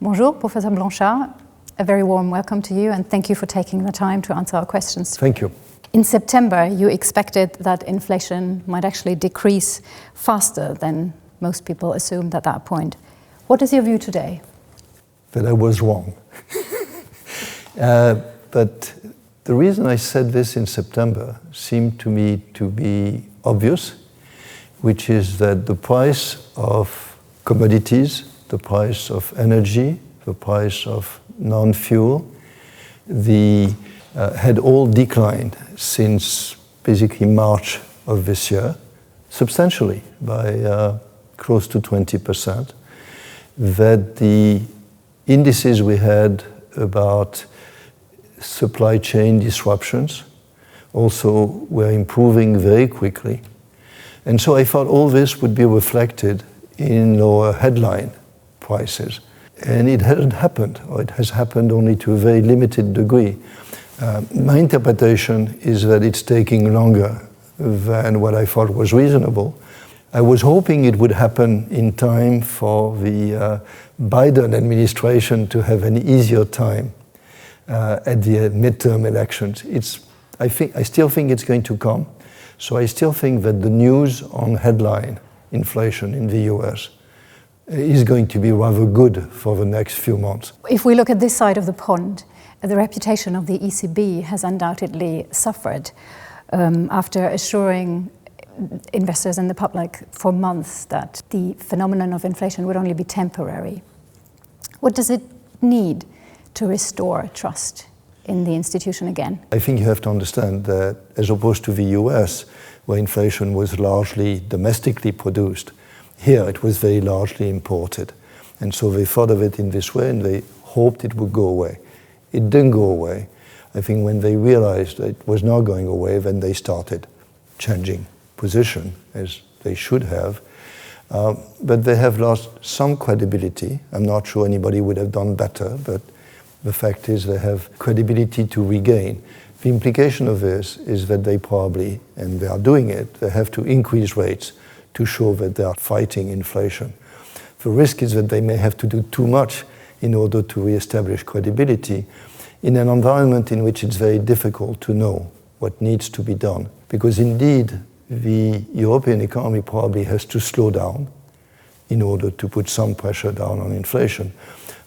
Bonjour, Professor Blanchard. A very warm welcome to you, and thank you for taking the time to answer our questions. Thank you. In September, you expected that inflation might actually decrease faster than most people assumed at that point. What is your view today? That I was wrong. But the reason I said this in September seemed to me to be obvious, which is that the price of commodities, the price of energy, the price of non-fuel, had all declined since basically March of this year, substantially, by close to 20%, that the indices we had about supply chain disruptions also were improving very quickly. And so I thought all this would be reflected in lower headline prices. And it hasn't happened, or it has happened only to a very limited degree. My interpretation is that it's taking longer than what I thought was reasonable. I was hoping it would happen in time for the Biden administration to have an easier time at the midterm elections. I still think it's going to come. So I still think that the news on headline inflation in the US is going to be rather good for the next few months. If we look at this side of the pond, the reputation of the ECB has undoubtedly suffered after assuring investors and the public for months that the phenomenon of inflation would only be temporary. What does it need to restore trust in the institution again? I think you have to understand that as opposed to the US, where inflation was largely domestically produced, here it was very largely imported. And so they thought of it in this way and they hoped it would go away. It didn't go away. I think when they realized that it was not going away, then they started changing position, as they should have. But they have lost some credibility. I'm not sure anybody would have done better, but the fact is they have credibility to regain. The implication of this is that they probably, and they are doing it, they have to increase rates to show that they are fighting inflation. The risk is that they may have to do too much in order to reestablish credibility in an environment in which it's very difficult to know what needs to be done. Because indeed, the European economy probably has to slow down in order to put some pressure down on inflation.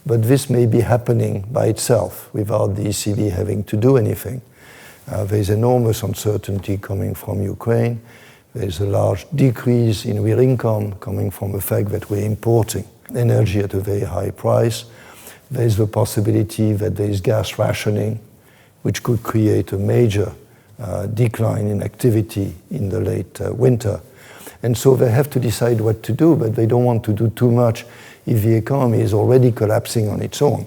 But this may be happening by itself without the ECB having to do anything. There's enormous uncertainty coming from Ukraine. There's a large decrease in real income coming from the fact that we're importing energy at a very high price. There's the possibility that there's gas rationing, which could create a major decline in activity in the late winter. And so they have to decide what to do, but they don't want to do too much if the economy is already collapsing on its own.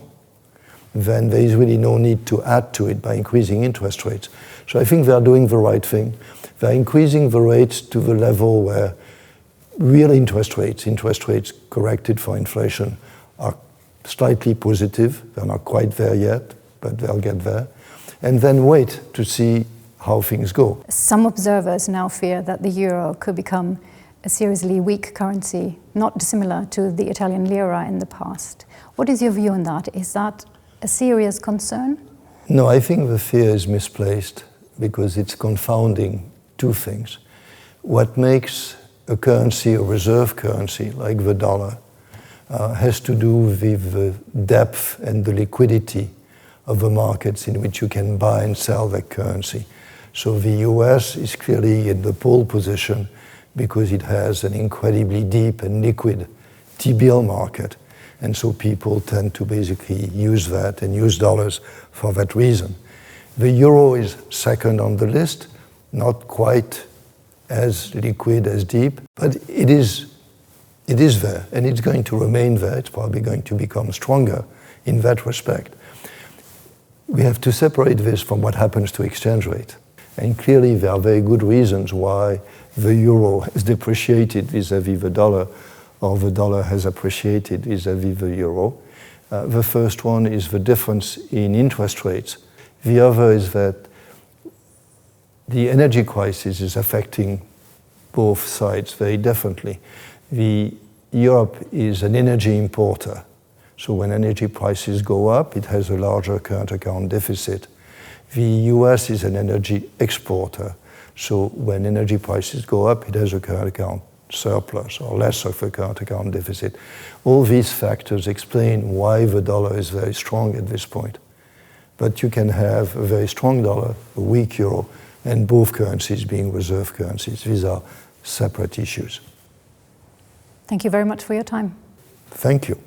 Then there is really no need to add to it by increasing interest rates. So I think they are doing the right thing. They're increasing the rates to the level where real interest rates corrected for inflation, are slightly positive. They're not quite there yet, but they'll get there. And then wait to see how things go. Some observers now fear that the euro could become a seriously weak currency, not dissimilar to the Italian lira in the past. What is your view on that? Is that a serious concern? No, I think the fear is misplaced because it's confounding two things. What makes a currency a reserve currency, like the dollar, has to do with the depth and the liquidity of the markets in which you can buy and sell that currency. So the US is clearly in the pole position because it has an incredibly deep and liquid T-bill market. And so people tend to basically use that and use dollars for that reason. The euro is second on the list, not quite as liquid, as deep, but it is there, and it's going to remain there. It's probably going to become stronger in that respect. We have to separate this from what happens to exchange rate. And clearly there are very good reasons why the euro has depreciated vis-à-vis the dollar, or the dollar has appreciated vis-à-vis the euro. The first one is the difference in interest rates. The other is that the energy crisis is affecting both sides very differently. Europe is an energy importer, So when energy prices go up, it has a larger current account deficit. The US is an energy exporter. So when energy prices go up, it has a current account surplus or less of a current account deficit. All these factors explain why the dollar is very strong at this point. But you can have a very strong dollar, a weak euro, and both currencies being reserve currencies. These are separate issues. Thank you very much for your time. Thank you.